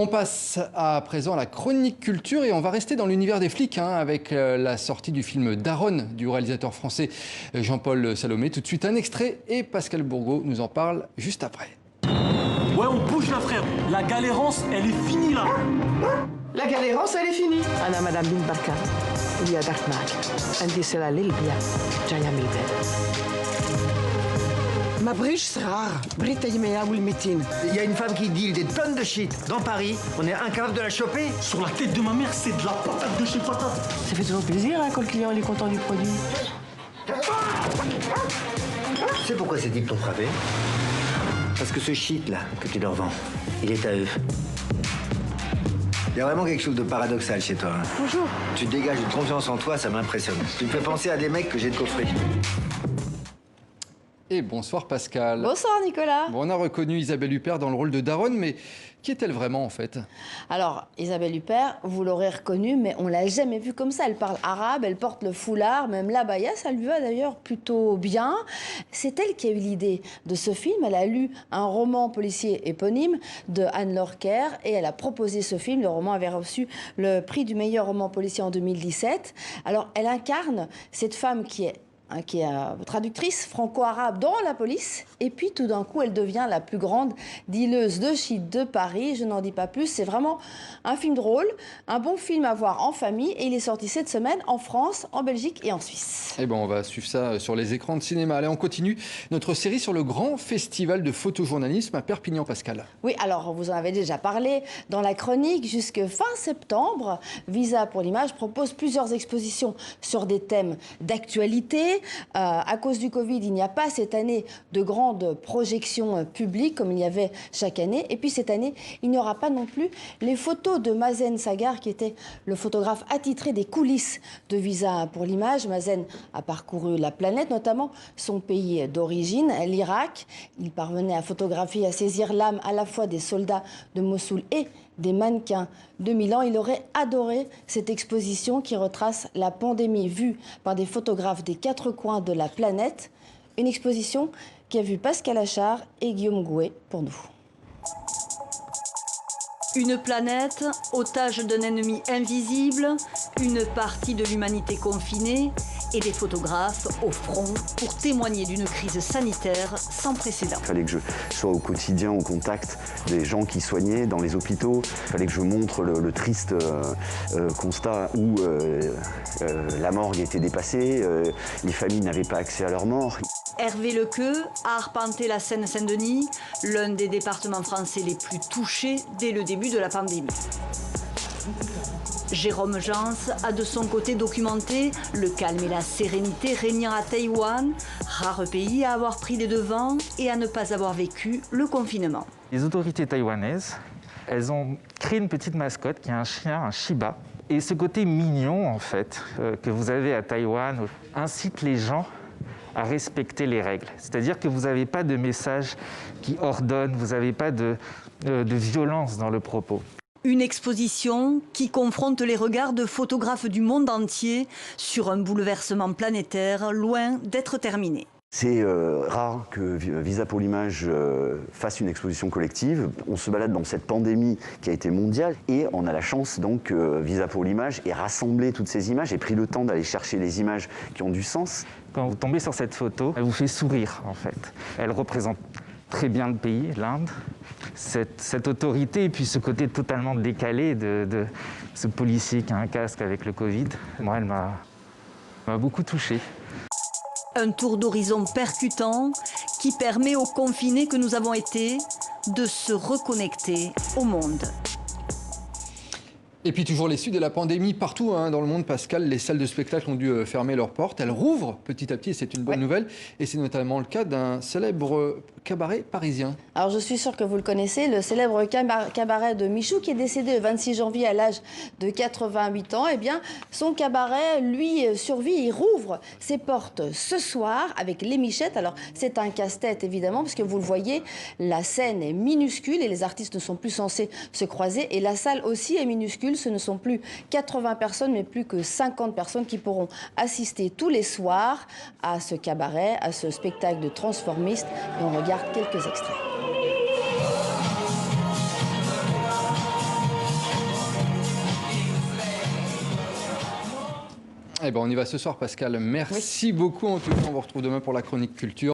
On passe à présent à la chronique culture et on va rester dans l'univers des flics avec la sortie du film Daronne du réalisateur français Jean-Paul Salomé. Tout de suite un extrait et Pascal Bourgault nous en parle juste après. Ouais, on bouge là, frère. La galérance, elle est finie là. La galérance, elle est finie. أنا مدام بنت بركة ويا دخت معك عندي صلة للبيع جاية من البيت. Ma briche sera rare. Brita Yimea ou le Métine. Il y a une femme qui deal des tonnes de shit dans Paris. On est incapable de la choper. Sur la tête de ma mère, c'est de la patate de chez patate. Ça fait toujours plaisir quand le client est content du produit. Tu sais pourquoi ces types t'ont frappé? Parce que ce shit là que tu leur vends, il est à eux. Il y a vraiment quelque chose de paradoxal chez toi. Bonjour. Tu dégages une confiance en toi, ça m'impressionne. Tu me fais penser à des mecs que j'ai de coffrés. Et bonsoir Pascal. Bonsoir Nicolas. Bon, on a reconnu Isabelle Huppert dans le rôle de Daronne, mais qui est-elle vraiment en fait? Alors, Isabelle Huppert, vous l'aurez reconnue, mais on l'a jamais vue comme ça. Elle parle arabe, elle porte le foulard, même l'abaya, ça lui va d'ailleurs plutôt bien. C'est elle qui a eu l'idée de ce film. Elle a lu un roman policier éponyme de Anne-Laure Kerr et elle a proposé ce film. Le roman avait reçu le prix du meilleur roman policier en 2017. Alors, elle incarne cette femme qui est traductrice franco-arabe dans la police. Et puis, tout d'un coup, elle devient la plus grande dealeuse de shit de Paris. Je n'en dis pas plus. C'est vraiment un film drôle, un bon film à voir en famille. Et il est sorti cette semaine en France, en Belgique et en Suisse. Eh ben, on va suivre ça sur les écrans de cinéma. Allez, on continue notre série sur le grand festival de photojournalisme à Perpignan, Pascal. Oui, alors, vous en avez déjà parlé dans la chronique. Jusque fin septembre, Visa pour l'image propose plusieurs expositions sur des thèmes d'actualité. À cause du Covid, il n'y a pas cette année de grandes projections publiques comme il y avait chaque année. Et puis cette année, il n'y aura pas non plus les photos de Mazen Sagar, qui était le photographe attitré des coulisses de Visa pour l'image. Mazen a parcouru la planète, notamment son pays d'origine, l'Irak. Il parvenait à photographier, à saisir l'âme à la fois des soldats de Mossoul et des mannequins de Milan. Il aurait adoré cette exposition qui retrace la pandémie vue par des photographes des quatre coins de la planète. Une exposition qui a vu Pascal Achard et Guillaume Gouet pour nous. Une planète, otage d'un ennemi invisible, une partie de l'humanité confinée et des photographes au front pour témoigner d'une crise sanitaire sans précédent. Il fallait que je sois au quotidien au contact des gens qui soignaient dans les hôpitaux. Il fallait que je montre le triste constat où la morgue était dépassée, les familles n'avaient pas accès à leur mort. Hervé Lequeux a arpenté la Seine-Saint-Denis, l'un des départements français les plus touchés dès le début de la pandémie. Jérôme Jans a de son côté documenté le calme et la sérénité régnant à Taïwan, rare pays à avoir pris les devants et à ne pas avoir vécu le confinement. Les autorités taïwanaises, elles ont créé une petite mascotte qui est un chien, un Shiba. Et ce côté mignon, en fait, que vous avez à Taïwan, incite les gens à respecter les règles. C'est-à-dire que vous n'avez pas de message qui ordonne, vous n'avez pas de violence dans le propos. Une exposition qui confronte les regards de photographes du monde entier sur un bouleversement planétaire loin d'être terminé. C'est rare que Visa pour l'image fasse une exposition collective. On se balade dans cette pandémie qui a été mondiale et on a la chance donc que Visa pour l'image ait rassemblé toutes ces images et pris le temps d'aller chercher les images qui ont du sens. Quand vous tombez sur cette photo, elle vous fait sourire en fait. Elle représente très bien le pays, l'Inde, cette autorité et puis ce côté totalement décalé de ce policier qui a un casque avec le Covid. Moi, elle m'a beaucoup touché. Un tour d'horizon percutant qui permet aux confinés que nous avons été de se reconnecter au monde. Et puis toujours les suites de la pandémie partout dans le monde, Pascal, les salles de spectacle ont dû fermer leurs portes. Elles rouvrent petit à petit et c'est une bonne nouvelle. Et c'est notamment le cas d'un célèbre cabaret parisien. Alors je suis sûre que vous le connaissez, le célèbre cabaret de Michou qui est décédé le 26 janvier à l'âge de 88 ans. Eh bien, son cabaret, lui, survit, il rouvre ses portes ce soir avec Les Michettes. Alors c'est un casse-tête évidemment parce que vous le voyez, la scène est minuscule et les artistes ne sont plus censés se croiser. Et la salle aussi est minuscule. Ce ne sont plus 80 personnes, mais plus que 50 personnes qui pourront assister tous les soirs à ce cabaret, à ce spectacle de transformistes. Et on regarde quelques extraits. Eh ben, on y va ce soir, Pascal. Merci beaucoup. En tout cas, on vous retrouve demain pour la chronique culture.